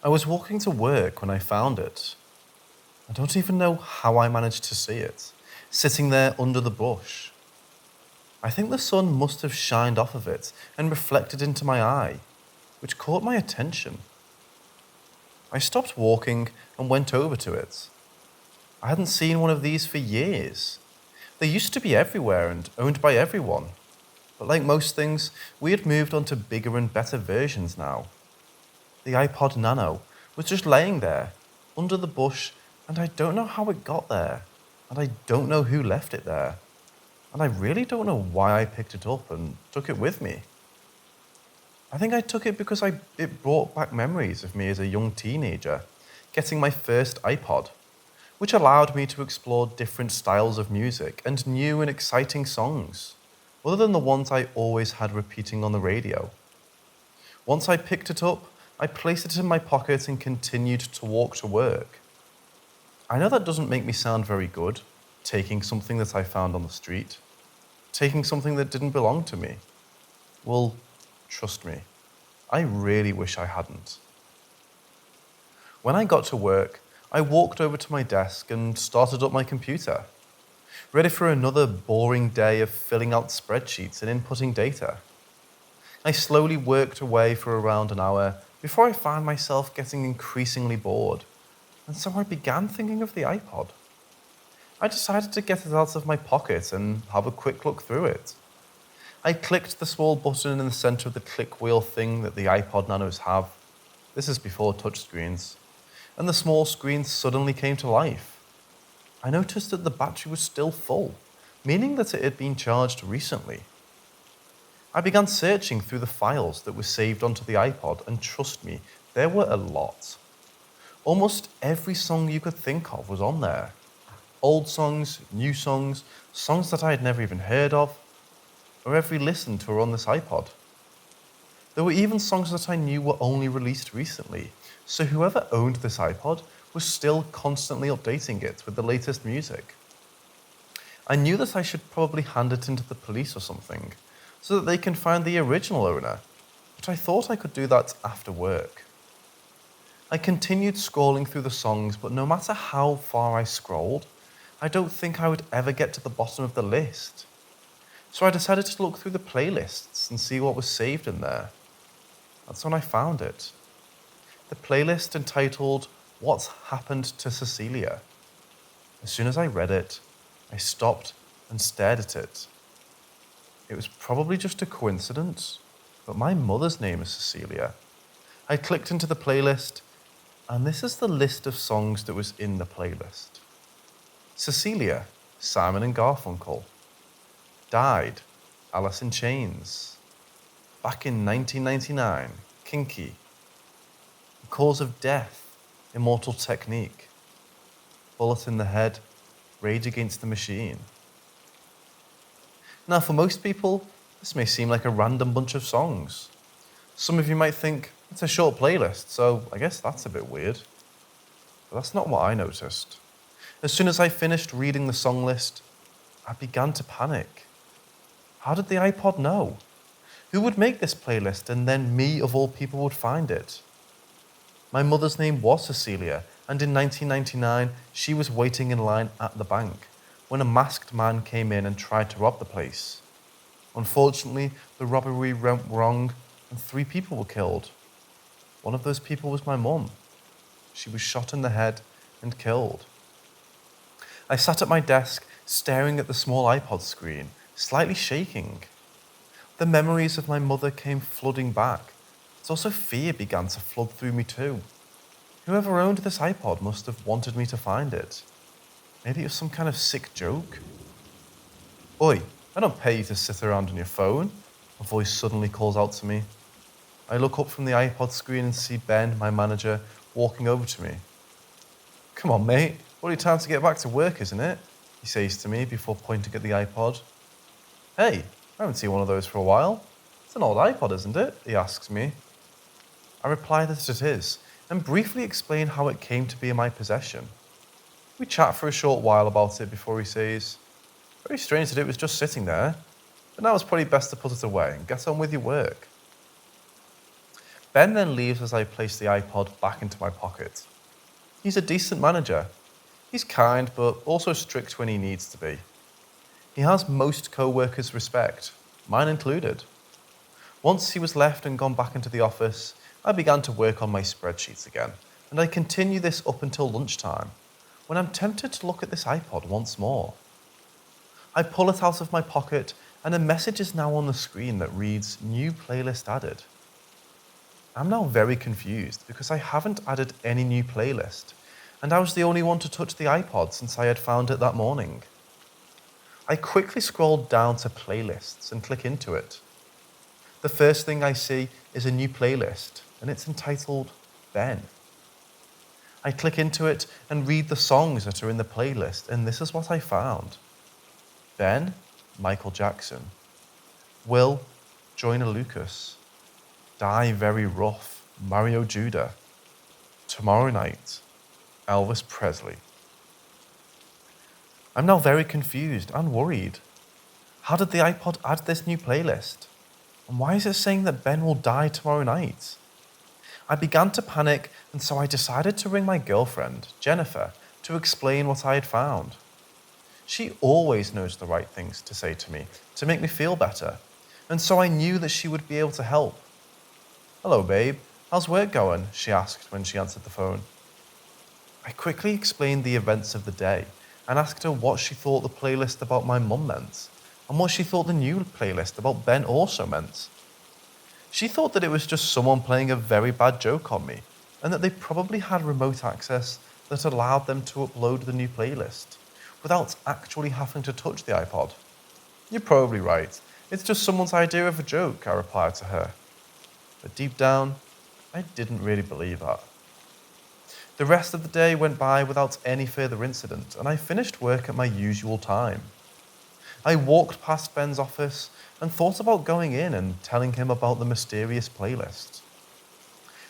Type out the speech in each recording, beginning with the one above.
I was walking to work when I found it. I don't even know how I managed to see it, sitting there under the bush. I think the sun must have shined off of it and reflected into my eye, which caught my attention. I stopped walking and went over to it. I hadn't seen one of these for years. They used to be everywhere and owned by everyone. But like most things, we had moved on to bigger and better versions now. The iPod Nano was just laying there, under the bush, and I don't know how it got there. And I don't know who left it there. And I really don't know why I picked it up and took it with me. I think I took it because it brought back memories of me as a young teenager, getting my first iPod, which allowed me to explore different styles of music and new and exciting songs, other than the ones I always had repeating on the radio. Once I picked it up, I placed it in my pocket and continued to walk to work. I know that doesn't make me sound very good, taking something that I found on the street, taking something that didn't belong to me. Well, trust me, I really wish I hadn't. When I got to work, I walked over to my desk and started up my computer, ready for another boring day of filling out spreadsheets and inputting data. I slowly worked away for around an hour before I found myself getting increasingly bored, and so I began thinking of the iPod. I decided to get it out of my pocket and have a quick look through it. I clicked the small button in the center of the click wheel thing that the iPod Nanos have. This is before touchscreens. And the small screen suddenly came to life. I noticed that the battery was still full, meaning that it had been charged recently. I began searching through the files that were saved onto the iPod, and trust me, there were a lot. Almost every song you could think of was on there. Old songs, new songs, songs that I had never even heard of, or ever listened to were on this iPod. There were even songs that I knew were only released recently, so whoever owned this iPod was still constantly updating it with the latest music. I knew that I should probably hand it into the police or something, so that they can find the original owner, but I thought I could do that after work. I continued scrolling through the songs, but no matter how far I scrolled, I don't think I would ever get to the bottom of the list. So I decided to look through the playlists and see what was saved in there. That's when I found it. The playlist entitled What's Happened to Cecilia. As soon as I read it, I stopped and stared at it. It was probably just a coincidence, but my mother's name is Cecilia. I clicked into the playlist, and this is the list of songs that was in the playlist. Cecilia, Simon and Garfunkel. Died, Alice in Chains. Back in 1999, Kinky. The Cause of Death, Immortal Technique. Bullet in the Head, Rage Against the Machine. Now, for most people, this may seem like a random bunch of songs. Some of you might think, it's a short playlist, so I guess that's a bit weird. But that's not what I noticed. As soon as I finished reading the song list, I began to panic. How did the iPod know? Who would make this playlist and then me, of all people, would find it? My mother's name was Cecilia, and in 1999, she was waiting in line at the bank when a masked man came in and tried to rob the place. Unfortunately, the robbery went wrong and 3 people were killed. One of those people was my mum. She was shot in the head and killed. I sat at my desk, staring at the small iPod screen, slightly shaking. The memories of my mother came flooding back, but also fear began to flood through me too. Whoever owned this iPod must have wanted me to find it. Maybe it was some kind of sick joke. Oi, I don't pay you to sit around on your phone, a voice suddenly calls out to me. I look up from the iPod screen and see Ben, my manager, walking over to me. Come on, mate, bloody time to get back to work, isn't it? He says to me before pointing at the iPod. Hey, I haven't seen one of those for a while. It's an old iPod, isn't it? He asks me. I reply that it is, and briefly explain how it came to be in my possession. We chat for a short while about it before he says, very strange that it was just sitting there, but now it's probably best to put it away and get on with your work. Ben then leaves as I place the iPod back into my pocket. He's a decent manager. He's kind, but also strict when he needs to be. He has most co-workers' respect, mine included. Once he was left and gone back into the office, I began to work on my spreadsheets again, and I continue this up until lunchtime, when I'm tempted to look at this iPod once more. I pull it out of my pocket, and a message is now on the screen that reads, "New playlist added." I'm now very confused because I haven't added any new playlist, and I was the only one to touch the iPod since I had found it that morning. I quickly scroll down to playlists and click into it. The first thing I see is a new playlist, and it's entitled Ben. I click into it and read the songs that are in the playlist, and this is what I found. Ben, Michael Jackson. Will, Joyner Lucas. Die Very Rough, Mario Judah. Tomorrow Night, Elvis Presley. I'm now very confused and worried. How did the iPod add this new playlist? And why is it saying that Ben will die tomorrow night? I began to panic, and so I decided to ring my girlfriend, Jennifer, to explain what I had found. She always knows the right things to say to me to make me feel better, and so I knew that she would be able to help. "Hello, babe. How's work going?" she asked when she answered the phone. I quickly explained the events of the day and asked her what she thought the playlist about my mum meant, and what she thought the new playlist about Ben also meant. She thought that it was just someone playing a very bad joke on me, and that they probably had remote access that allowed them to upload the new playlist, without actually having to touch the iPod. "You're probably right. It's just someone's idea of a joke," I replied to her. But deep down, I didn't really believe that. The rest of the day went by without any further incident, and I finished work at my usual time. I walked past Ben's office and thought about going in and telling him about the mysterious playlist.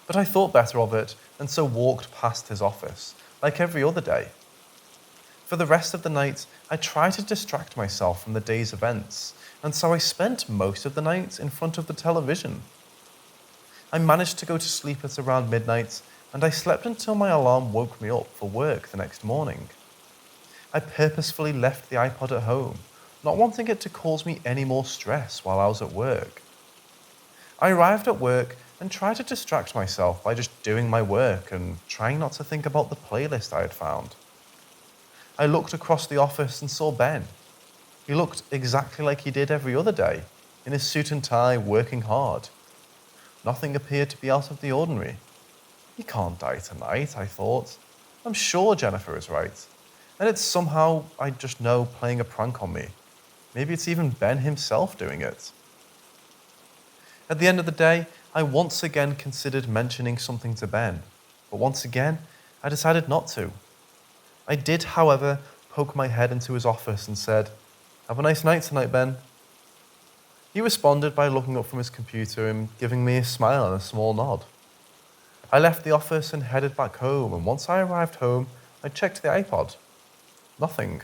But I thought better of it, and so walked past his office, like every other day. For the rest of the night, I tried to distract myself from the day's events, and so I spent most of the night in front of the television. I managed to go to sleep at around midnight, and I slept until my alarm woke me up for work the next morning. I purposefully left the iPod at home, not wanting it to cause me any more stress while I was at work. I arrived at work and tried to distract myself by just doing my work and trying not to think about the playlist I had found. I looked across the office and saw Ben. He looked exactly like he did every other day, in his suit and tie, working hard. Nothing appeared to be out of the ordinary. He can't die tonight, I thought. I'm sure Jennifer is right. And it's somehow, I just know, playing a prank on me. Maybe it's even Ben himself doing it. At the end of the day, I once again considered mentioning something to Ben, but once again, I decided not to. I did, however, poke my head into his office and said, "Have a nice night tonight, Ben." He responded by looking up from his computer and giving me a smile and a small nod. I left the office and headed back home, and once I arrived home, I checked the iPod. Nothing.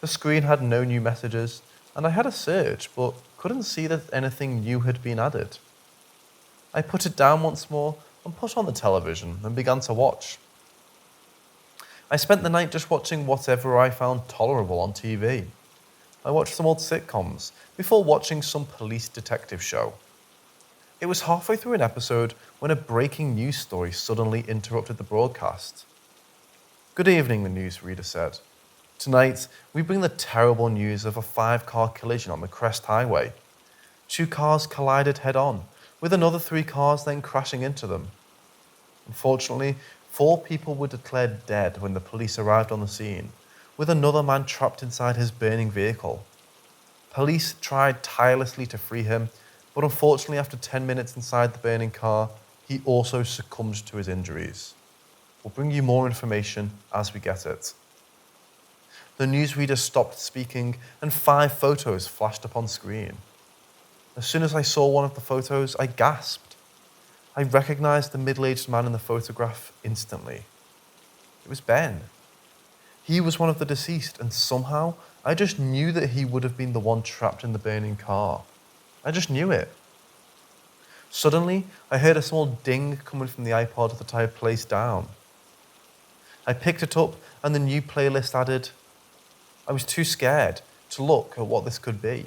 The screen had no new messages, and I had a search, but couldn't see that anything new had been added. I put it down once more and put on the television and began to watch. I spent the night just watching whatever I found tolerable on TV. I watched some old sitcoms before watching some police detective show. It was halfway through an episode when a breaking news story suddenly interrupted the broadcast. "Good evening," the newsreader said. "Tonight, we bring the terrible news of a 5-car collision on the Crest Highway. 2 cars collided head-on, with another 3 cars then crashing into them. Unfortunately, 4 people were declared dead when the police arrived on the scene, with another man trapped inside his burning vehicle. Police tried tirelessly to free him, but unfortunately after 10 minutes inside the burning car, he also succumbed to his injuries. We'll bring you more information as we get it." The newsreader stopped speaking and 5 photos flashed up on screen. As soon as I saw one of the photos, I gasped. I recognized the middle-aged man in the photograph instantly. It was Ben. He was one of the deceased, and somehow I just knew that he would have been the one trapped in the burning car. I just knew it. Suddenly, I heard a small ding coming from the iPod that I had placed down. I picked it up and the new playlist added. I was too scared to look at what this could be.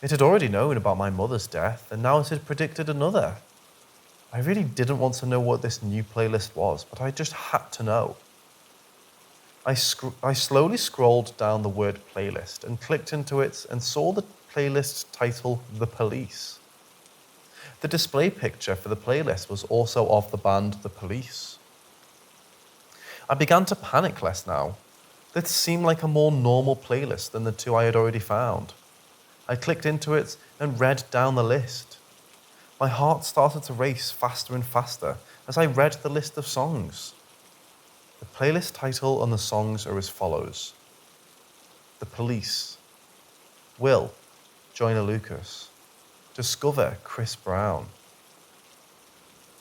It had already known about my mother's death, and now it had predicted another. I really didn't want to know what this new playlist was, but I just had to know. I slowly scrolled down the word playlist and clicked into it and saw the playlist title The Police. The display picture for the playlist was also of the band The Police. I began to panic less now. This seemed like a more normal playlist than the two I had already found. I clicked into it and read down the list. My heart started to race faster and faster as I read the list of songs. The playlist title and the songs are as follows: The Police, Will, Joyner Lucas, Discover, Chris Brown,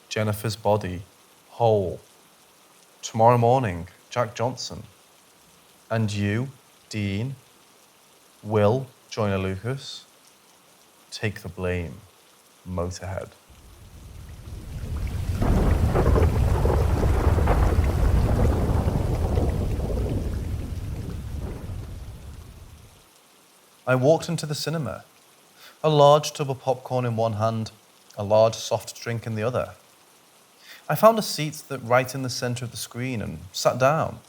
Jennifer's Body, Hole, Tomorrow Morning, Jack Johnson, And You, Dean, Will, Joyner Lucas, Take the Blame, Motorhead. I walked into the cinema, a large tub of popcorn in one hand, a large soft drink in the other. I found a seat right in the centre of the screen and sat down.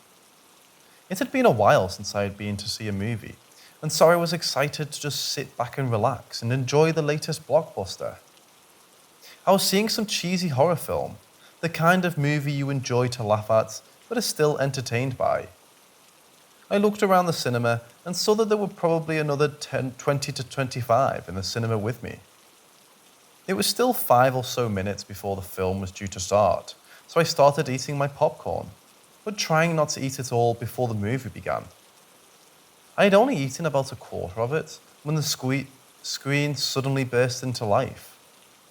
It had been a while since I had been to see a movie, and so I was excited to just sit back and relax and enjoy the latest blockbuster. I was seeing some cheesy horror film, the kind of movie you enjoy to laugh at, but are still entertained by. I looked around the cinema and saw that there were probably another 20 to 25 in the cinema with me. It was still 5 or so minutes before the film was due to start, so I started eating my popcorn, but trying not to eat it all before the movie began. I had only eaten about a quarter of it when the screen suddenly burst into life.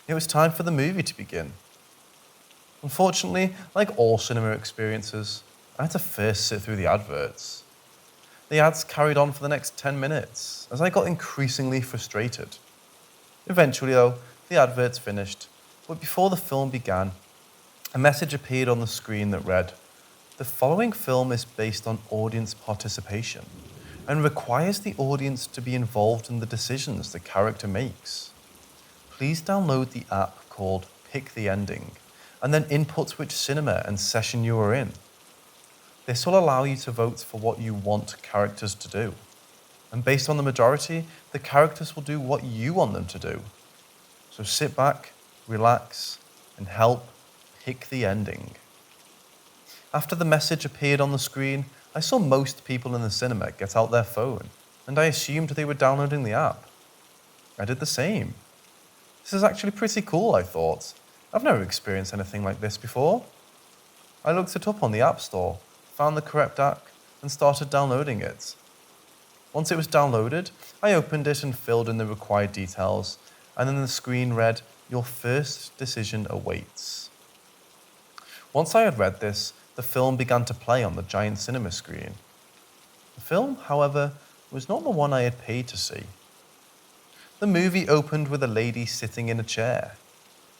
It was time for the movie to begin. Unfortunately, like all cinema experiences, I had to first sit through the adverts. The ads carried on for the next 10 minutes as I got increasingly frustrated. Eventually, though, the adverts finished, but before the film began, a message appeared on the screen that read, "The following film is based on audience participation and requires the audience to be involved in the decisions the character makes. Please download the app called Pick the Ending and then input which cinema and session you are in. This will allow you to vote for what you want characters to do. And based on the majority, the characters will do what you want them to do. So sit back, relax, and help pick the ending." After the message appeared on the screen, I saw most people in the cinema get out their phone, and I assumed they were downloading the app. I did the same. This is actually pretty cool, I thought. I've never experienced anything like this before. I looked it up on the App Store, found the correct app, and started downloading it. Once it was downloaded, I opened it and filled in the required details, and then the screen read, "Your first decision awaits." Once I had read this, the film began to play on the giant cinema screen. The film, however, was not the one I had paid to see. The movie opened with a lady sitting in a chair.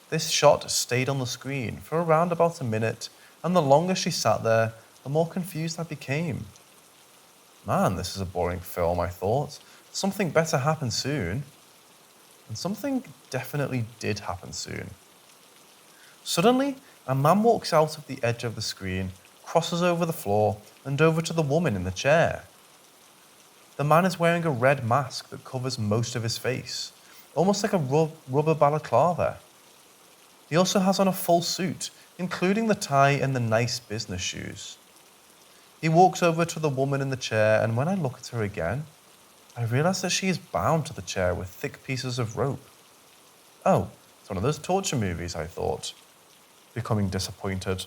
This shot stayed on the screen for around about a minute, and the longer she sat there, the more confused I became. Man, this is a boring film, I thought. Something better happened soon. And something definitely did happen soon. Suddenly, a man walks out of the edge of the screen, crosses over the floor, and over to the woman in the chair. The man is wearing a red mask that covers most of his face, almost like a rubber balaclava. He also has on a full suit, including the tie and the nice business shoes. He walks over to the woman in the chair, and when I look at her again, I realize that she is bound to the chair with thick pieces of rope. Oh, it's one of those torture movies, I thought, becoming disappointed.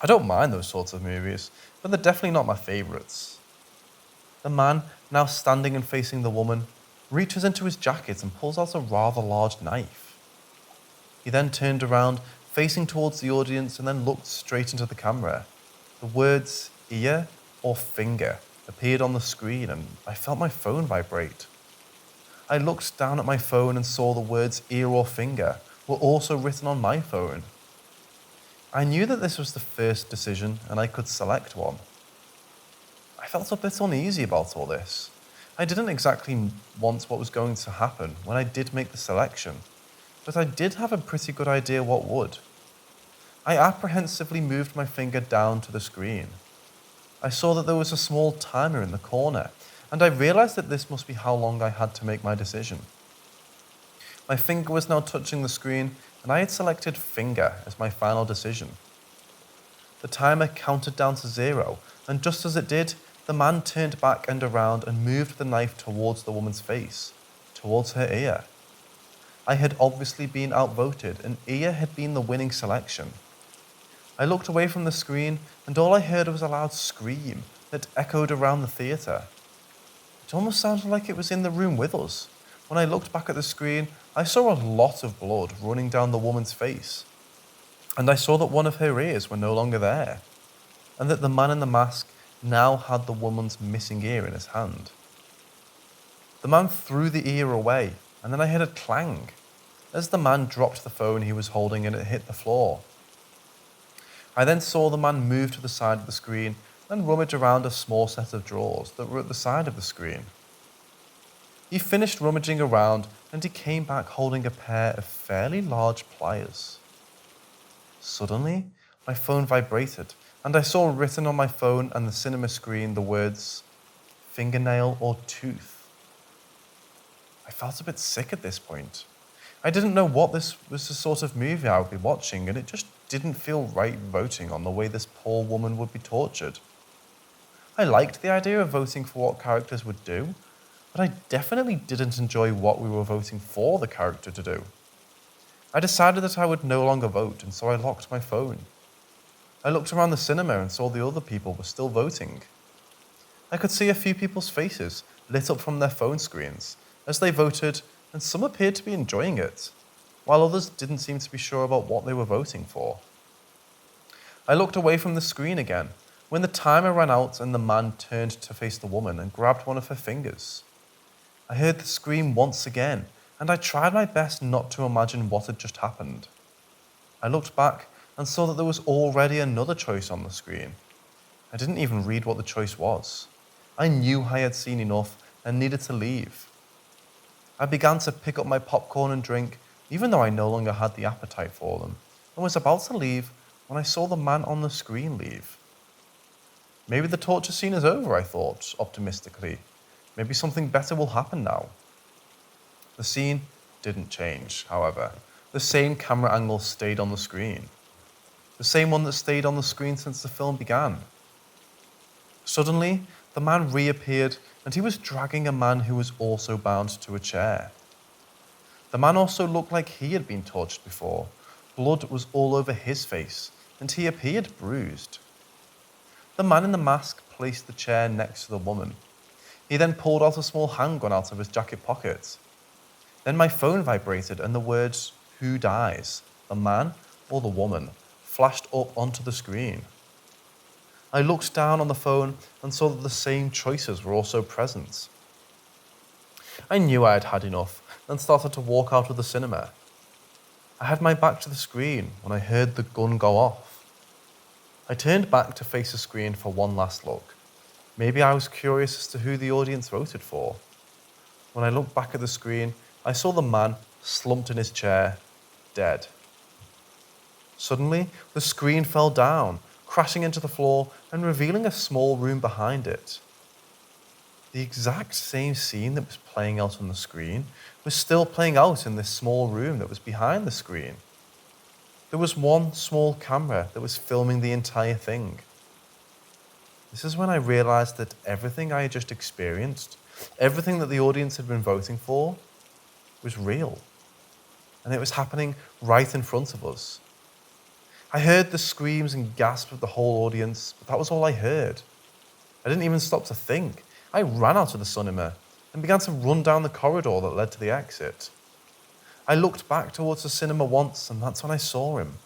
I don't mind those sorts of movies, but they're definitely not my favourites. The man, now standing and facing the woman, reaches into his jacket and pulls out a rather large knife. He then turned around, facing towards the audience, and then looked straight into the camera. The words ear or finger appeared on the screen, and I felt my phone vibrate. I looked down at my phone and saw the words ear or finger were also written on my phone. I knew that this was the first decision and I could select one. I felt a bit uneasy about all this. I didn't exactly want what was going to happen when I did make the selection, but I did have a pretty good idea what would. I apprehensively moved my finger down to the screen. I saw that there was a small timer in the corner, and I realized that this must be how long I had to make my decision. My finger was now touching the screen, and I had selected finger as my final decision. The timer counted down to 0, and just as it did, the man turned back and around and moved the knife towards the woman's face, towards her ear. I had obviously been outvoted, and ear had been the winning selection. I looked away from the screen, and all I heard was a loud scream that echoed around the theatre. It almost sounded like it was in the room with us. When I looked back at the screen, I saw a lot of blood running down the woman's face. And I saw that one of her ears were no longer there, and that the man in the mask now had the woman's missing ear in his hand. The man threw the ear away, and then I heard a clang as the man dropped the phone he was holding and it hit the floor. I then saw the man move to the side of the screen and rummage around a small set of drawers that were at the side of the screen. He finished rummaging around and he came back holding a pair of fairly large pliers. Suddenly, my phone vibrated and I saw written on my phone and the cinema screen the words, fingernail or tooth. I felt a bit sick at this point. I didn't know what this was the sort of movie I would be watching, and it just didn't feel right voting on the way this poor woman would be tortured. I liked the idea of voting for what characters would do, but I definitely didn't enjoy what we were voting for the character to do. I decided that I would no longer vote, and so I locked my phone. I looked around the cinema and saw the other people were still voting. I could see a few people's faces lit up from their phone screens as they voted, and some appeared to be enjoying it, while others didn't seem to be sure about what they were voting for. I looked away from the screen again when the timer ran out and the man turned to face the woman and grabbed one of her fingers. I heard the scream once again, and I tried my best not to imagine what had just happened. I looked back and saw that there was already another choice on the screen. I didn't even read what the choice was. I knew I had seen enough and needed to leave. I began to pick up my popcorn and drink, even though I no longer had the appetite for them, and was about to leave when I saw the man on the screen leave. Maybe the torture scene is over, I thought, optimistically. Maybe something better will happen now. The scene didn't change, however. The same camera angle stayed on the screen. The same one that stayed on the screen since the film began. Suddenly, the man reappeared and he was dragging a man who was also bound to a chair. The man also looked like he had been tortured before. Blood was all over his face and he appeared bruised. The man in the mask placed the chair next to the woman. He then pulled out a small handgun out of his jacket pocket. Then my phone vibrated and the words, "Who dies, the man or the woman?" flashed up onto the screen. I looked down on the phone and saw that the same choices were also present. I knew I had had enough and started to walk out of the cinema. I had my back to the screen when I heard the gun go off. I turned back to face the screen for one last look. Maybe I was curious as to who the audience voted for. When I looked back at the screen, I saw the man slumped in his chair, dead. Suddenly, the screen fell down, crashing into the floor and revealing a small room behind it. The exact same scene that was playing out on the screen was still playing out in this small room that was behind the screen. There was one small camera that was filming the entire thing. This is when I realized that everything I had just experienced, everything that the audience had been voting for, was real. And it was happening right in front of us. I heard the screams and gasps of the whole audience, but that was all I heard. I didn't even stop to think. I ran out of the cinema and began to run down the corridor that led to the exit. I looked back towards the cinema once, and that's when I saw him.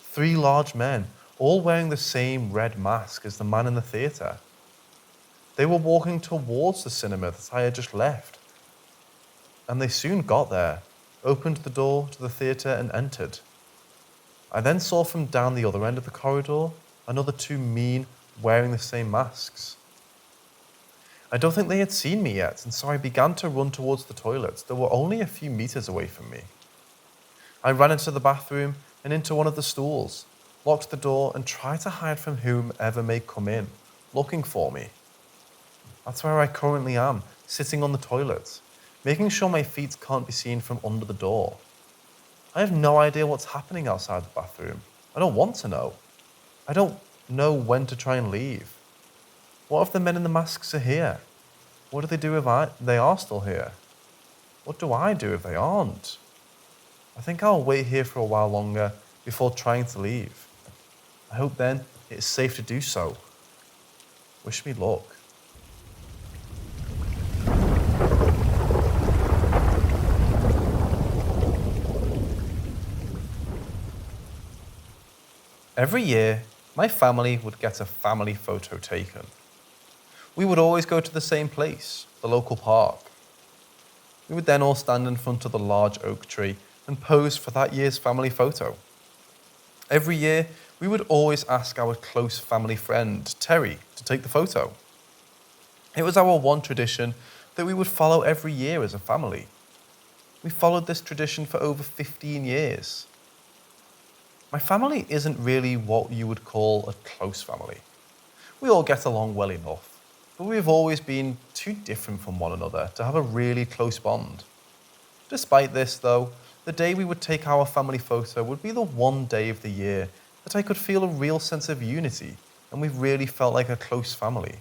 3 large men, all wearing the same red mask as the man in the theatre. They were walking towards the cinema that I had just left. and they soon got there, opened the door to the theatre and entered. I then saw from down the other end of the corridor another two men wearing the same masks. I don't think they had seen me yet, and so I began to run towards the toilets that were only a few meters away from me. I ran into the bathroom and into one of the stalls, locked the door, and tried to hide from whomever may come in, looking for me. That's where I currently am, sitting on the toilet, making sure my feet can't be seen from under the door. I have no idea what's happening outside the bathroom. I don't want to know. I don't know when to try and leave. What if the men in the masks are here? What do they do if they are still here? What do I do if they aren't? I think I'll wait here for a while longer before trying to leave. I hope then it is safe to do so. Wish me luck. Every year, my family would get a family photo taken. We would always go to the same place, the local park. We would then all stand in front of the large oak tree and pose for that year's family photo. Every year, we would always ask our close family friend, Terry, to take the photo. It was our one tradition that we would follow every year as a family. We followed this tradition for over 15 years. My family isn't really what you would call a close family. We all get along well enough, but we've always been too different from one another to have a really close bond. Despite this, though, the day we would take our family photo would be the one day of the year that I could feel a real sense of unity, and we really felt like a close family.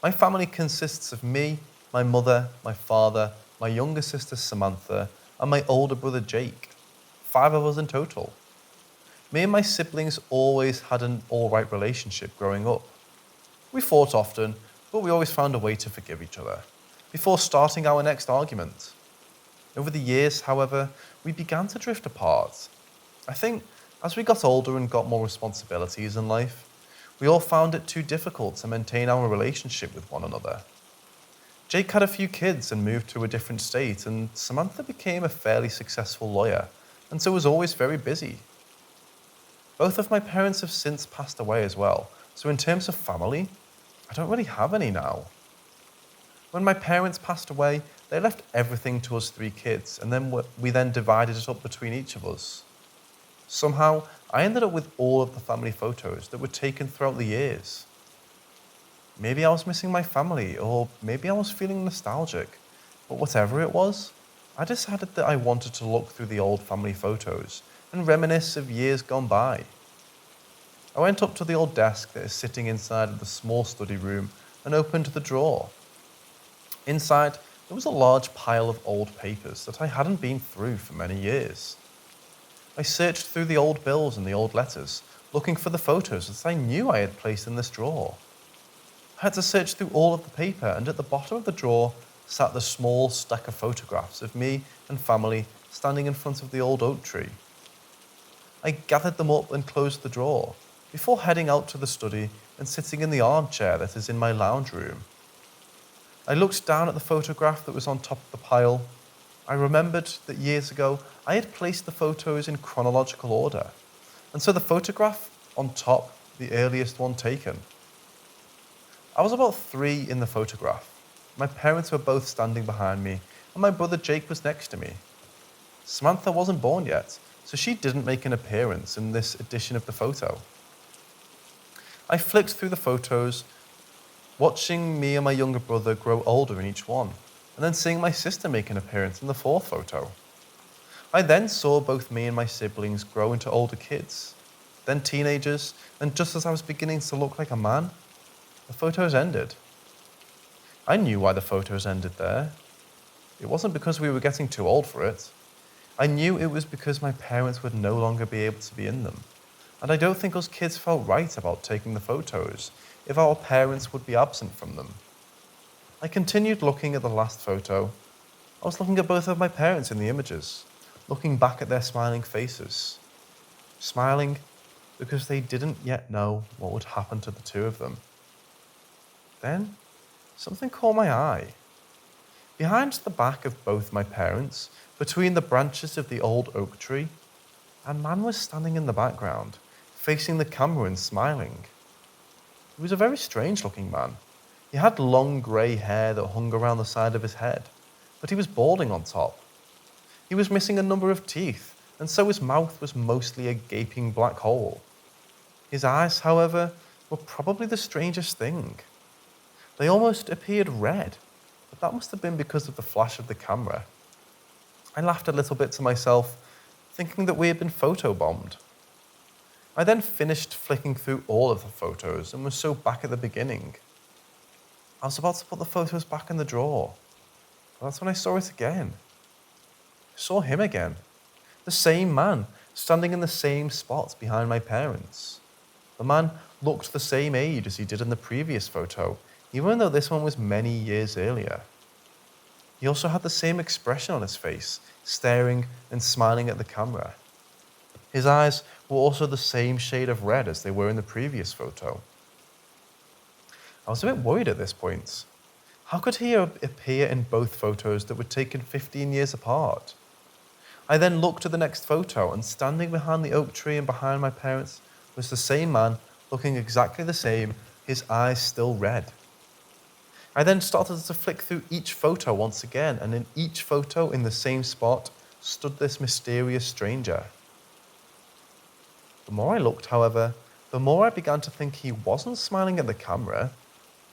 My family consists of me, my mother, my father, my younger sister Samantha, and my older brother Jake. 5 of us in total. Me and my siblings always had an alright relationship growing up. We fought often, but we always found a way to forgive each other, before starting our next argument. Over the years, however, we began to drift apart. I think as we got older and got more responsibilities in life, we all found it too difficult to maintain our relationship with one another. Jake had a few kids and moved to a different state, and Samantha became a fairly successful lawyer, and so was always very busy. Both of my parents have since passed away as well, so in terms of family, I don't really have any now. When my parents passed away, they left everything to us 3 kids, and then we then divided it up between each of us. Somehow, I ended up with all of the family photos that were taken throughout the years. Maybe I was missing my family, or maybe I was feeling nostalgic, but whatever it was, I decided that I wanted to look through the old family photos and reminisce of years gone by. I went up to the old desk that is sitting inside of the small study room and opened the drawer. Inside, there was a large pile of old papers that I hadn't been through for many years. I searched through the old bills and the old letters, looking for the photos that I knew I had placed in this drawer. I had to search through all of the paper, and at the bottom of the drawer sat the small stack of photographs of me and family standing in front of the old oak tree. I gathered them up and closed the drawer, before heading out to the study and sitting in the armchair that is in my lounge room. I looked down at the photograph that was on top of the pile. I remembered that years ago I had placed the photos in chronological order, and so the photograph on top, the earliest one taken. I was about 3 in the photograph. My parents were both standing behind me, and my brother Jake was next to me. Samantha wasn't born yet, so she didn't make an appearance in this edition of the photo. I flicked through the photos, watching me and my younger brother grow older in each one, and then seeing my sister make an appearance in the 4th photo. I then saw both me and my siblings grow into older kids, then teenagers, and just as I was beginning to look like a man, the photos ended. I knew why the photos ended there. It wasn't because we were getting too old for it. I knew it was because my parents would no longer be able to be in them. And I don't think us kids felt right about taking the photos if our parents would be absent from them. I continued looking at the last photo. I was looking at both of my parents in the images, looking back at their smiling faces. Smiling because they didn't yet know what would happen to the 2 of them. Then, something caught my eye. Behind the back of both my parents, between the branches of the old oak tree, a man was standing in the background, facing the camera and smiling. He was a very strange looking man. He had long grey hair that hung around the side of his head, but he was balding on top. He was missing a number of teeth, and so his mouth was mostly a gaping black hole. His eyes, however, were probably the strangest thing. They almost appeared red, but that must have been because of the flash of the camera. I laughed a little bit to myself, thinking that we had been photobombed. I then finished flicking through all of the photos and was so back at the beginning. I was about to put the photos back in the drawer, but that's when I saw it again. I saw him again. The same man, standing in the same spot behind my parents. The man looked the same age as he did in the previous photo, even though this one was many years earlier. He also had the same expression on his face, staring and smiling at the camera. His eyes were also the same shade of red as they were in the previous photo. I was a bit worried at this point. How could he appear in both photos that were taken 15 years apart? I then looked at the next photo, and standing behind the oak tree and behind my parents was the same man, looking exactly the same, his eyes still red. I then started to flick through each photo once again, and in each photo in the same spot stood this mysterious stranger. The more I looked, however, the more I began to think he wasn't smiling at the camera,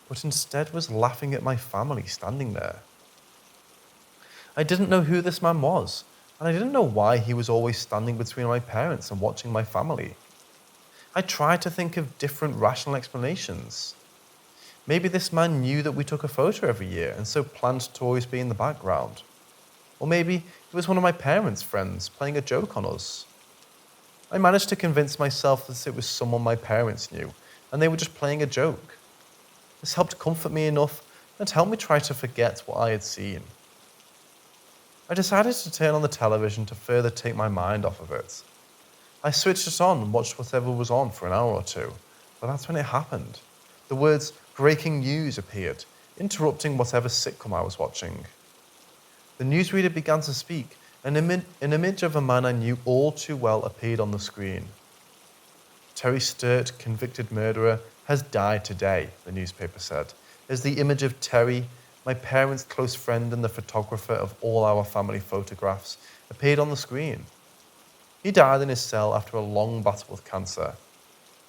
but instead was laughing at my family standing there. I didn't know who this man was, and I didn't know why he was always standing between my parents and watching my family. I tried to think of different rational explanations. Maybe this man knew that we took a photo every year and so planned to always be in the background. Or maybe he was one of my parents' friends playing a joke on us. I managed to convince myself that it was someone my parents knew and they were just playing a joke. This helped comfort me enough and helped me try to forget what I had seen. I decided to turn on the television to further take my mind off of it. I switched it on and watched whatever was on for an hour or two, but that's when it happened. The words "breaking news" appeared, interrupting whatever sitcom I was watching. The newsreader began to speak, and an image of a man I knew all too well appeared on the screen. "Terry Sturt, convicted murderer, has died today," the newspaper said, as the image of Terry, my parents' close friend and the photographer of all our family photographs, appeared on the screen. He died in his cell after a long battle with cancer.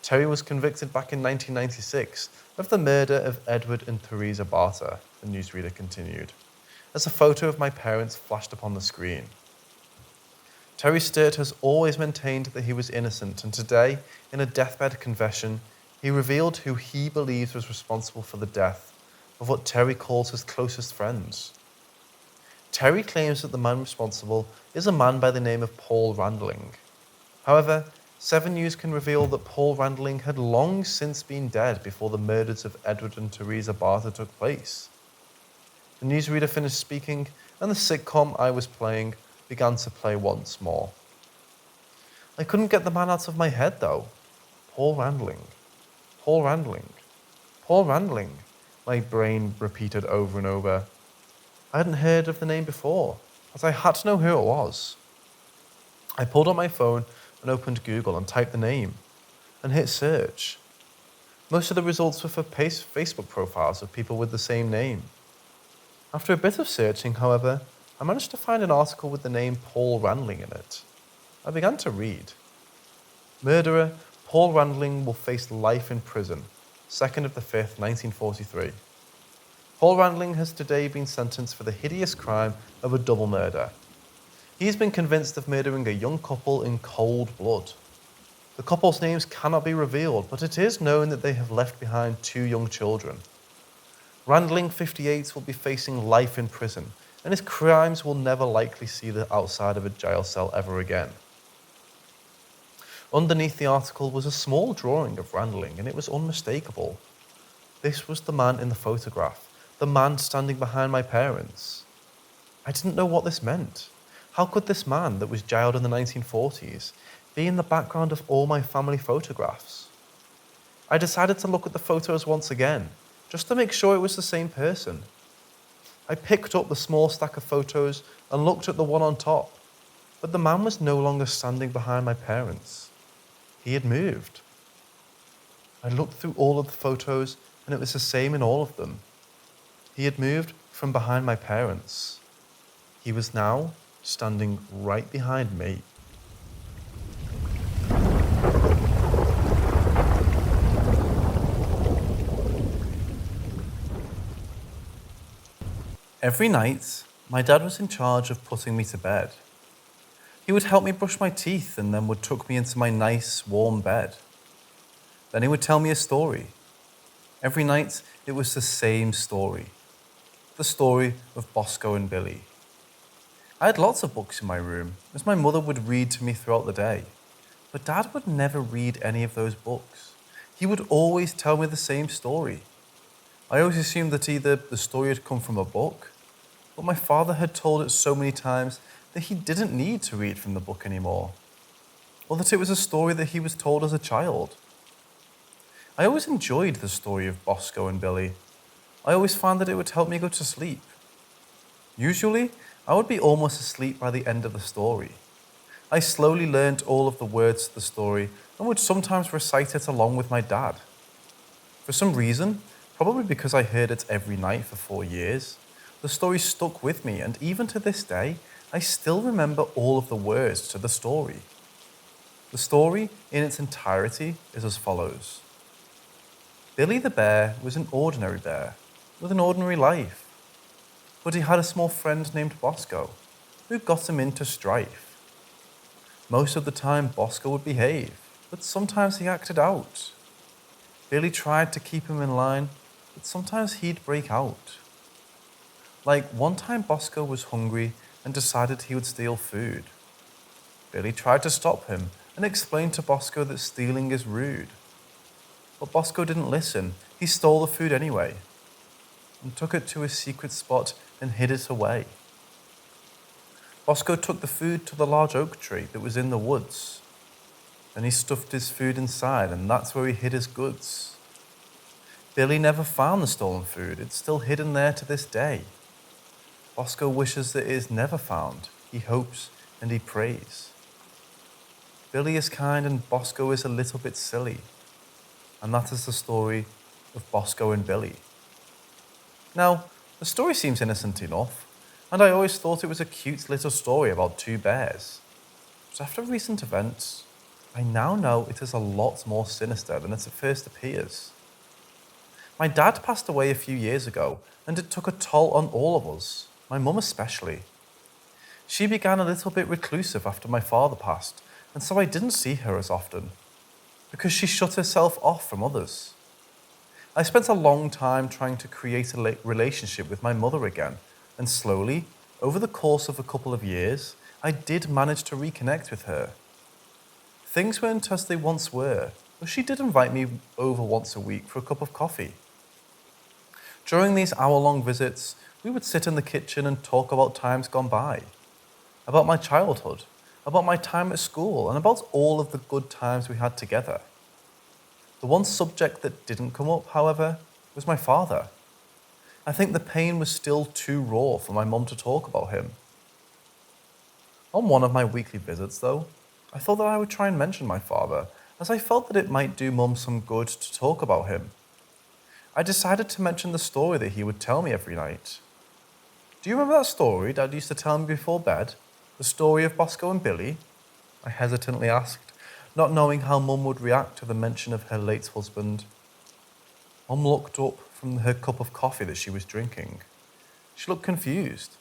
Terry was convicted back in 1996 of the murder of Edward and Theresa Barter, the newsreader continued, as a photo of my parents flashed upon the screen. Terry Sturt has always maintained that he was innocent, and today, in a deathbed confession, he revealed who he believes was responsible for the death of what Terry calls his closest friends. Terry claims that the man responsible is a man by the name of Paul Randling. However, 7 News can reveal that Paul Randling had long since been dead before the murders of Edward and Theresa Barter took place. The newsreader finished speaking, and the sitcom I was playing began to play once more. I couldn't get the man out of my head, though. Paul Randling. Paul Randling. Paul Randling, my brain repeated over and over. I hadn't heard of the name before, but I had to know who it was. I pulled out my phone and opened Google and typed the name and hit search. Most of the results were for Facebook profiles of people with the same name. After a bit of searching, however, I managed to find an article with the name Paul Randling in it. I began to read. Murderer Paul Randling will face life in prison, 2nd of the 5th, 1943. Paul Randling has today been sentenced for the hideous crime of a double murder. He has been convinced of murdering a young couple in cold blood. The couple's names cannot be revealed, but it is known that they have left behind 2 young children. Randling, 58, will be facing life in prison, and his crimes will never likely see the outside of a jail cell ever again. Underneath the article was a small drawing of Randling, and it was unmistakable. This was the man in the photograph, the man standing behind my parents. I didn't know what this meant. How could this man that was jailed in the 1940s be in the background of all my family photographs? I decided to look at the photos once again, just to make sure it was the same person. I picked up the small stack of photos and looked at the one on top, but the man was no longer standing behind my parents. He had moved. I looked through all of the photos and it was the same in all of them. He had moved from behind my parents. He was now standing right behind me. Every night, my dad was in charge of putting me to bed. He would help me brush my teeth and then would tuck me into my nice, warm bed. Then he would tell me a story. Every night, it was the same story. The story of Bosco and Billy. I had lots of books in my room, as my mother would read to me throughout the day. But Dad would never read any of those books. He would always tell me the same story. I always assumed that either the story had come from a book, but my father had told it so many times that he didn't need to read from the book anymore, or that it was a story that he was told as a child. I always enjoyed the story of Bosco and Billy. I always found that it would help me go to sleep. Usually, I would be almost asleep by the end of the story. I slowly learned all of the words to the story and would sometimes recite it along with my dad. For some reason, probably because I heard it every night for 4 years, the story stuck with me, and even to this day, I still remember all of the words to the story. The story in its entirety is as follows. Billy the bear was an ordinary bear with an ordinary life, but he had a small friend named Bosco who got him into strife. Most of the time Bosco would behave, but sometimes he acted out. Billy tried to keep him in line, but sometimes he'd break out. Like one time Bosco was hungry and decided he would steal food. Billy tried to stop him and explained to Bosco that stealing is rude. But Bosco didn't listen. He stole the food anyway and took it to a secret spot and hid it away. Bosco took the food to the large oak tree that was in the woods. Then he stuffed his food inside, and that's where he hid his goods. Billy never found the stolen food. It's still hidden there to this day. Bosco wishes that it is never found. He hopes and he prays. Billy is kind and Bosco is a little bit silly. And that is the story of Bosco and Billy. Now, the story seems innocent enough, and I always thought it was a cute little story about two bears. But after recent events, I now know it is a lot more sinister than it at first appears. My dad passed away a few years ago, and it took a toll on all of us, my mum especially. She began a little bit reclusive after my father passed, and so I didn't see her as often, because she shut herself off from others. I spent a long time trying to create a relationship with my mother again, and slowly, over the course of a couple of years, I did manage to reconnect with her. Things weren't as they once were, but she did invite me over once a week for a cup of coffee. During these hour-long visits, we would sit in the kitchen and talk about times gone by, about my childhood, about my time at school, and about all of the good times we had together. The one subject that didn't come up, however, was my father. I think the pain was still too raw for my mum to talk about him. On one of my weekly visits, though, I thought that I would try and mention my father, as I felt that it might do Mum some good to talk about him. I decided to mention the story that he would tell me every night. Do you remember that story Dad used to tell me before bed? The story of Bosco and Billy? I hesitantly asked, not knowing how Mum would react to the mention of her late husband. Mum looked up from her cup of coffee that she was drinking. She looked confused.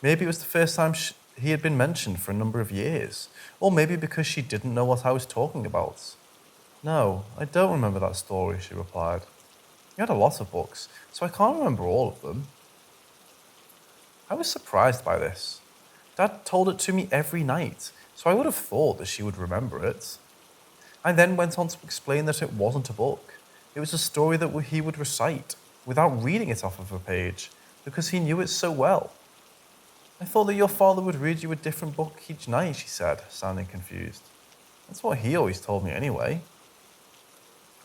Maybe it was the first time he had been mentioned for a number of years, or maybe because she didn't know what I was talking about. No, I don't remember that story, she replied. He had a lot of books, so I can't remember all of them. I was surprised by this. Dad told it to me every night, so I would have thought that she would remember it. I then went on to explain that it wasn't a book. It was a story that he would recite without reading it off of a page, because he knew it so well. I thought that your father would read you a different book each night, she said, sounding confused. That's what he always told me anyway.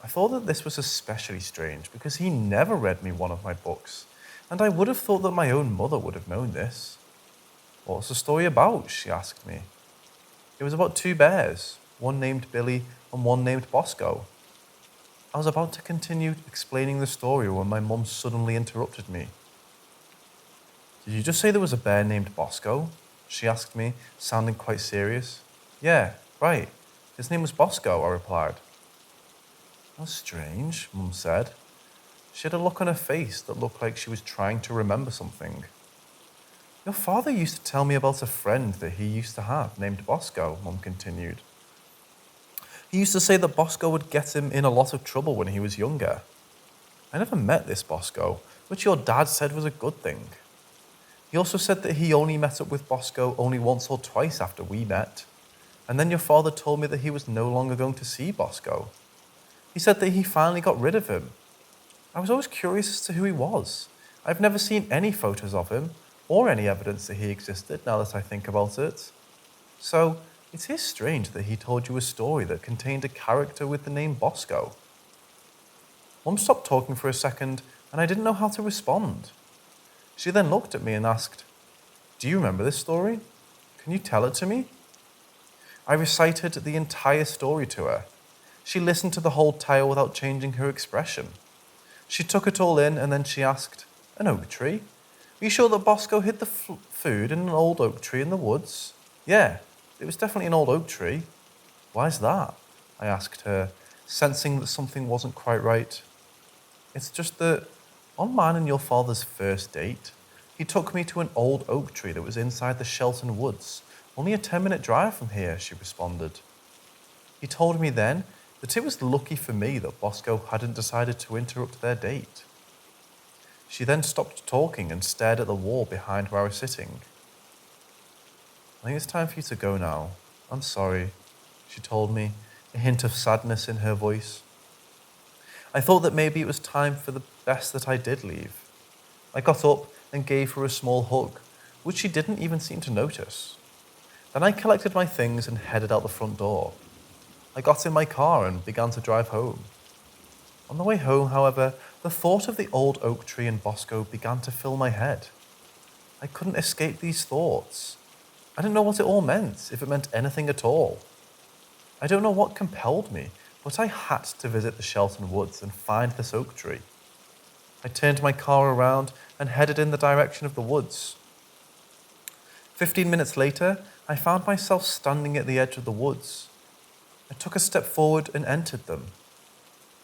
I thought that this was especially strange because he never read me one of my books, and I would have thought that my own mother would have known this. "What's the story about?" she asked me. "It was about two bears, one named Billy and one named Bosco." I was about to continue explaining the story when my mum suddenly interrupted me. "Did you just say there was a bear named Bosco?" she asked me, sounding quite serious. "Yeah, right. His name was Bosco," I replied. "That's strange," Mum said. She had a look on her face that looked like she was trying to remember something. "Your father used to tell me about a friend that he used to have named Bosco," Mum continued. "He used to say that Bosco would get him in a lot of trouble when he was younger. I never met this Bosco, which your dad said was a good thing. He also said that he only met up with Bosco only once or twice after we met. And then your father told me that he was no longer going to see Bosco. He said that he finally got rid of him. I was always curious as to who he was. I've never seen any photos of him or any evidence that he existed now that I think about it. So it is strange that he told you a story that contained a character with the name Bosco." Mum stopped talking for a second and I didn't know how to respond. She then looked at me and asked, "Do you remember this story? Can you tell it to me?" I recited the entire story to her. She listened to the whole tale without changing her expression. She took it all in and then she asked, "An oak tree? Are you sure that Bosco hid the food in an old oak tree in the woods?" "Yeah, it was definitely an old oak tree." "Why's that?" I asked her, sensing that something wasn't quite right. "It's just that on mine and your father's first date, he took me to an old oak tree that was inside the Shelton Woods, only a 10-minute drive from here," she responded. "He told me then that it was lucky for me that Bosco hadn't decided to interrupt their date." She then stopped talking and stared at the wall behind where I was sitting. "I think it's time for you to go now. I'm sorry," she told me, a hint of sadness in her voice. I thought that maybe it was time for the best that I did leave. I got up and gave her a small hug, which she didn't even seem to notice. Then I collected my things and headed out the front door. I got in my car and began to drive home. On the way home, however, the thought of the old oak tree and Bosco began to fill my head. I couldn't escape these thoughts. I didn't know what it all meant, if it meant anything at all. I don't know what compelled me, but I had to visit the Shelton Woods and find this oak tree. I turned my car around and headed in the direction of the woods. 15 minutes later, I found myself standing at the edge of the woods. I took a step forward and entered them.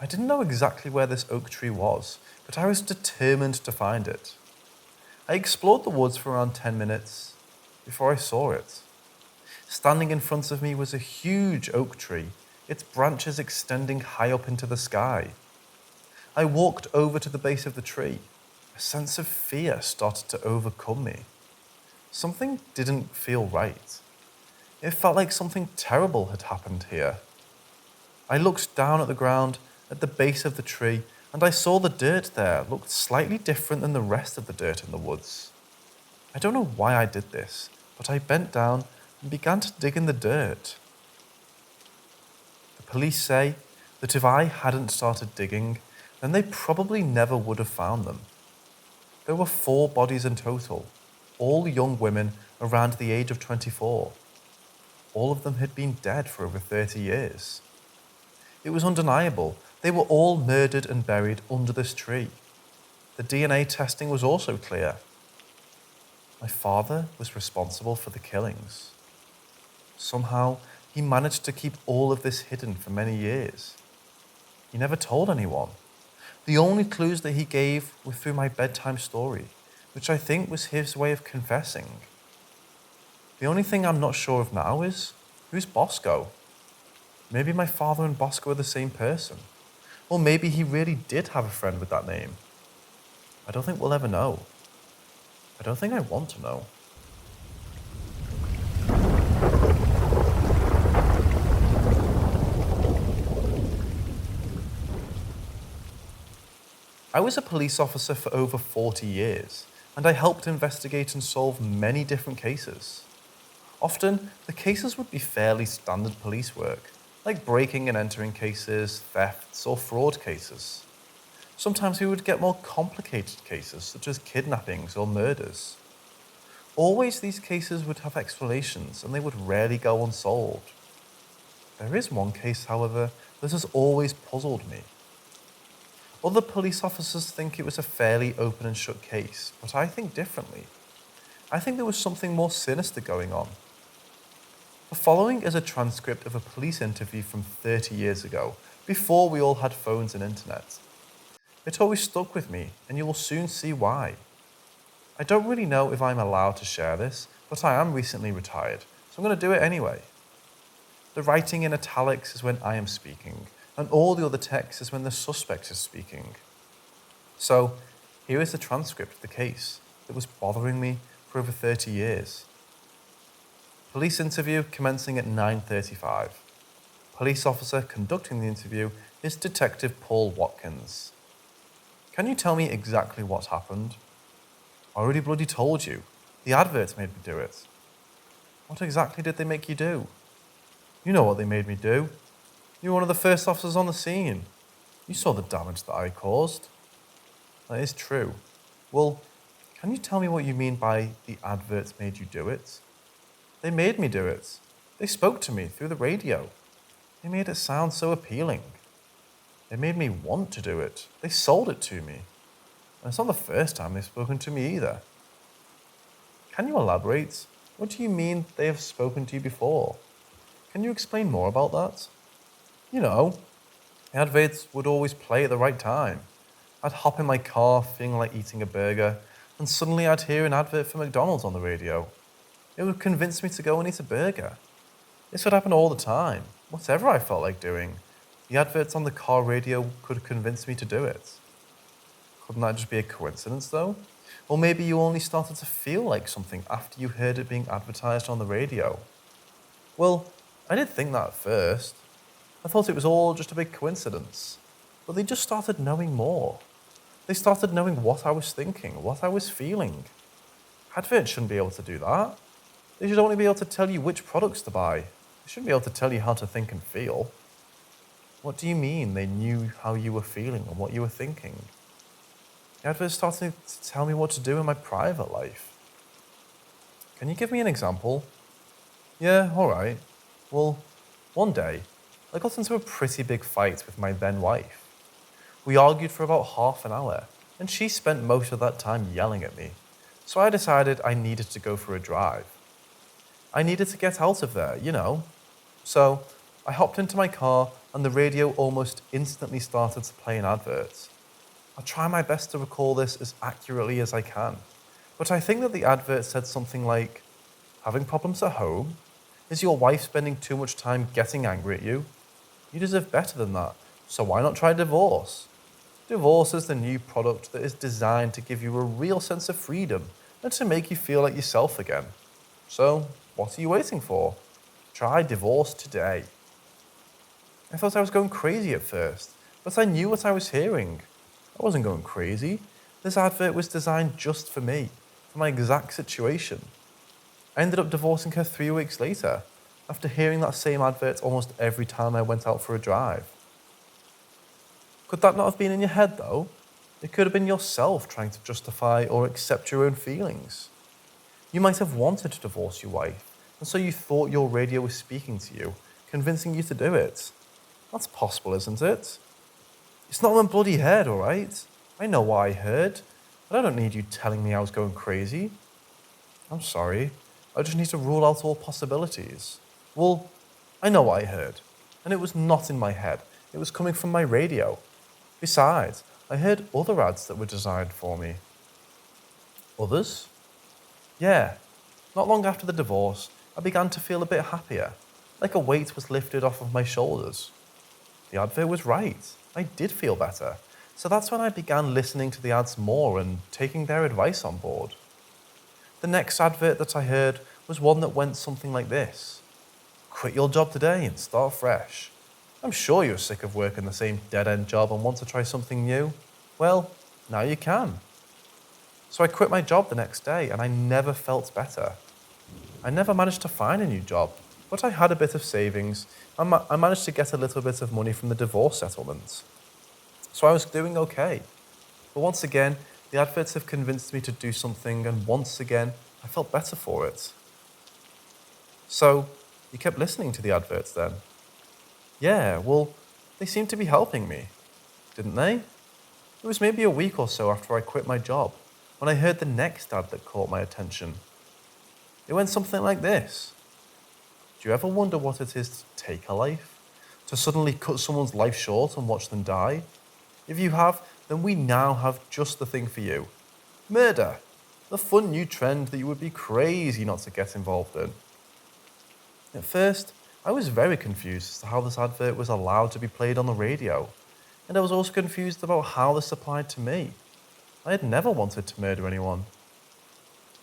I didn't know exactly where this oak tree was, but I was determined to find it. I explored the woods for around 10 minutes before I saw it. Standing in front of me was a huge oak tree, its branches extending high up into the sky. I walked over to the base of the tree. A sense of fear started to overcome me. Something didn't feel right. It felt like something terrible had happened here. I looked down at the ground at the base of the tree and I saw the dirt there looked slightly different than the rest of the dirt in the woods. I don't know why I did this, but I bent down and began to dig in the dirt. The police say that if I hadn't started digging, then they probably never would have found them. There were 4 bodies in total, all young women around the age of 24. All of them had been dead for over 30 years. It was undeniable. They were all murdered and buried under this tree. The DNA testing was also clear. My father was responsible for the killings. Somehow, he managed to keep all of this hidden for many years. He never told anyone. The only clues that he gave were through my bedtime story, which I think was his way of confessing. The only thing I'm not sure of now is, who's Bosco? Maybe my father and Bosco are the same person. Or maybe he really did have a friend with that name. I don't think we'll ever know. I don't think I want to know. I was a police officer for over 40 years, and I helped investigate and solve many different cases. Often, the cases would be fairly standard police work, like breaking and entering cases, thefts, or fraud cases. Sometimes we would get more complicated cases, such as kidnappings or murders. Always these cases would have explanations and they would rarely go unsolved. There is one case, however, that has always puzzled me. Other police officers think it was a fairly open and shut case, but I think differently. I think there was something more sinister going on. The following is a transcript of a police interview from 30 years ago, before we all had phones and internet. It always stuck with me, and you will soon see why. I don't really know if I'm allowed to share this, but I am recently retired, so I'm going to do it anyway. The writing in italics is when I am speaking, and all the other text is when the suspect is speaking. So, here is the transcript of the case that was bothering me for over 30 years. Police interview commencing at 9:35. Police officer conducting the interview is Detective Paul Watkins. Can you tell me exactly what happened? I already bloody told you. The adverts made me do it. What exactly did they make you do? You know what they made me do. You were one of the first officers on the scene. You saw the damage that I caused. That is true. Well, can you tell me what you mean by the adverts made you do it? They made me do it. They spoke to me through the radio. They made it sound so appealing. They made me want to do it. They sold it to me. And it's not the first time they've spoken to me either. Can you elaborate? What do you mean they have spoken to you before? Can you explain more about that? You know, the adverts would always play at the right time. I'd hop in my car feeling like eating a burger, and suddenly I'd hear an advert for McDonald's on the radio. It would convince me to go and eat a burger. This would happen all the time, whatever I felt like doing. The adverts on the car radio could convince me to do it. Couldn't that just be a coincidence though? Or maybe you only started to feel like something after you heard it being advertised on the radio. Well, I did think that at first. I thought it was all just a big coincidence. But they just started knowing more. They started knowing what I was thinking, what I was feeling. Adverts shouldn't be able to do that. They should only be able to tell you which products to buy. They shouldn't be able to tell you how to think and feel. What do you mean they knew how you were feeling and what you were thinking? The adverts started to tell me what to do in my private life. Can you give me an example? Yeah, alright. Well, one day, I got into a pretty big fight with my then wife. We argued for about half an hour, and she spent most of that time yelling at me. So I decided I needed to go for a drive. I needed to get out of there, you know. So I hopped into my car and the radio almost instantly started to play an advert. I'll try my best to recall this as accurately as I can, but I think that the advert said something like, having problems at home? Is your wife spending too much time getting angry at you? You deserve better than that, so why not try divorce? Divorce is the new product that is designed to give you a real sense of freedom and to make you feel like yourself again. So, what are you waiting for? Try divorce today. I thought I was going crazy at first, but I knew what I was hearing. I wasn't going crazy. This advert was designed just for me, for my exact situation. I ended up divorcing her 3 weeks later, after hearing that same advert almost every time I went out for a drive. Could that not have been in your head though? It could have been yourself trying to justify or accept your own feelings. You might have wanted to divorce your wife, and so you thought your radio was speaking to you, convincing you to do it. That's possible, isn't it? It's not in my bloody head, alright? I know what I heard, but I don't need you telling me I was going crazy. I'm sorry, I just need to rule out all possibilities. Well, I know what I heard, and it was not in my head. It was coming from my radio. Besides, I heard other ads that were designed for me. Others? Yeah. Not long after the divorce, I began to feel a bit happier, like a weight was lifted off of my shoulders. The advert was right. I did feel better. So that's when I began listening to the ads more and taking their advice on board. The next advert that I heard was one that went something like this. Quit your job today and start fresh. I'm sure you're sick of working the same dead-end job and want to try something new. Well, now you can. So I quit my job the next day and I never felt better. I never managed to find a new job, but I had a bit of savings and I managed to get a little bit of money from the divorce settlement. so I was doing okay. But once again, the adverts have convinced me to do something, and once again, I felt better for it. So, you kept listening to the adverts then? Yeah, well, they seemed to be helping me, didn't they? It was maybe a week or so after I quit my job when I heard the next ad that caught my attention. It went something like this. Do you ever wonder what it is to take a life? To suddenly cut someone's life short and watch them die? If you have, then we now have just the thing for you. Murder. The fun new trend that you would be crazy not to get involved in. At first, I was very confused as to how this advert was allowed to be played on the radio, and I was also confused about how this applied to me. I had never wanted to murder anyone.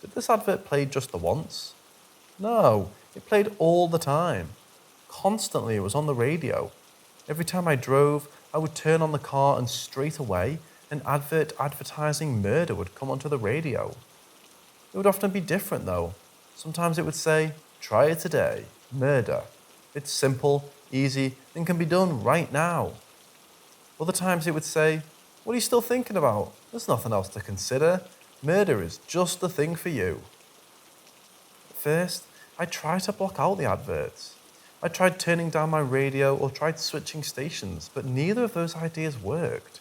Did this advert play just the once? No, it played all the time. Constantly, it was on the radio. Every time I drove, I would turn on the car and straight away, an advert advertising murder would come onto the radio. It would often be different though. Sometimes it would say, try it today, murder. It's simple, easy, and can be done right now. Other times it would say, what are you still thinking about? There's nothing else to consider. Murder is just the thing for you. At first, I tried to block out the adverts. I tried turning down my radio or tried switching stations, but neither of those ideas worked.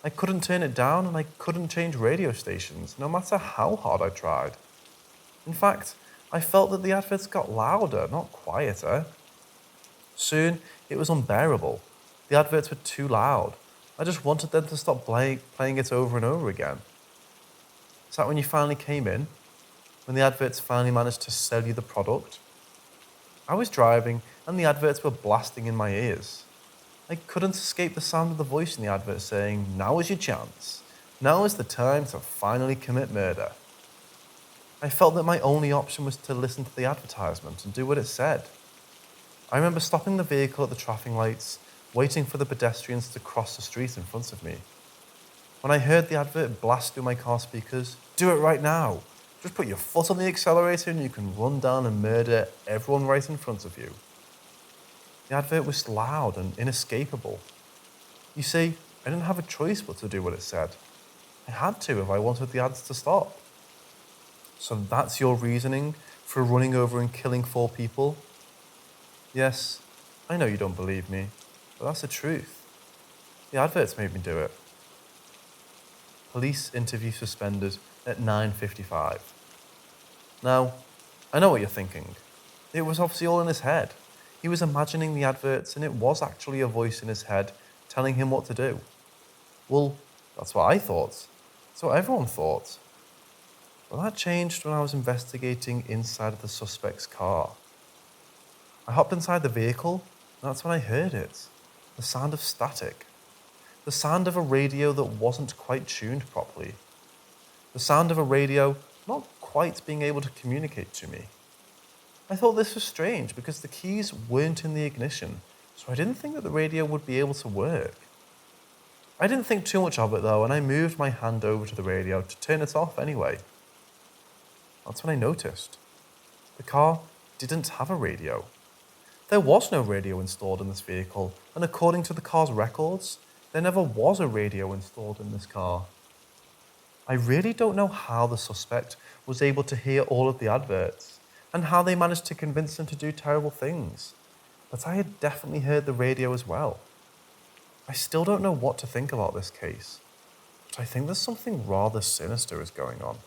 I couldn't turn it down and I couldn't change radio stations, no matter how hard I tried. In fact, I felt that the adverts got louder, not quieter. Soon, it was unbearable. The adverts were too loud. I just wanted them to stop playing it over and over again. Is that when you finally came in? When the adverts finally managed to sell you the product? I was driving and the adverts were blasting in my ears. I couldn't escape the sound of the voice in the advert saying, now is your chance. Now is the time to finally commit murder. I felt that my only option was to listen to the advertisement and do what it said. I remember stopping the vehicle at the traffic lights, waiting for the pedestrians to cross the street in front of me. When I heard the advert blast through my car speakers, do it right now. Just put your foot on the accelerator and you can run down and murder everyone right in front of you. The advert was loud and inescapable. You see, I didn't have a choice but to do what it said. I had to if I wanted the ads to stop. So that's your reasoning for running over and killing 4 people? Yes, I know you don't believe me, but that's the truth. The adverts made me do it. Police interview suspended at 9:55. Now, I know what you're thinking. It was obviously all in his head. He was imagining the adverts and it was actually a voice in his head telling him what to do. Well, that's what I thought. That's what everyone thought. But that changed when I was investigating inside of the suspect's car. I hopped inside the vehicle and that's when I heard it. The sound of static. The sound of a radio that wasn't quite tuned properly. The sound of a radio not quite being able to communicate to me. I thought this was strange because the keys weren't in the ignition, so I didn't think that the radio would be able to work. I didn't think too much of it though, and I moved my hand over to the radio to turn it off anyway. That's when I noticed. The car didn't have a radio. There was no radio installed in this vehicle, and according to the car's records, there never was a radio installed in this car. I really don't know how the suspect was able to hear all of the adverts and how they managed to convince him to do terrible things, but I had definitely heard the radio as well. I still don't know what to think about this case, but I think there's something rather sinister is going on.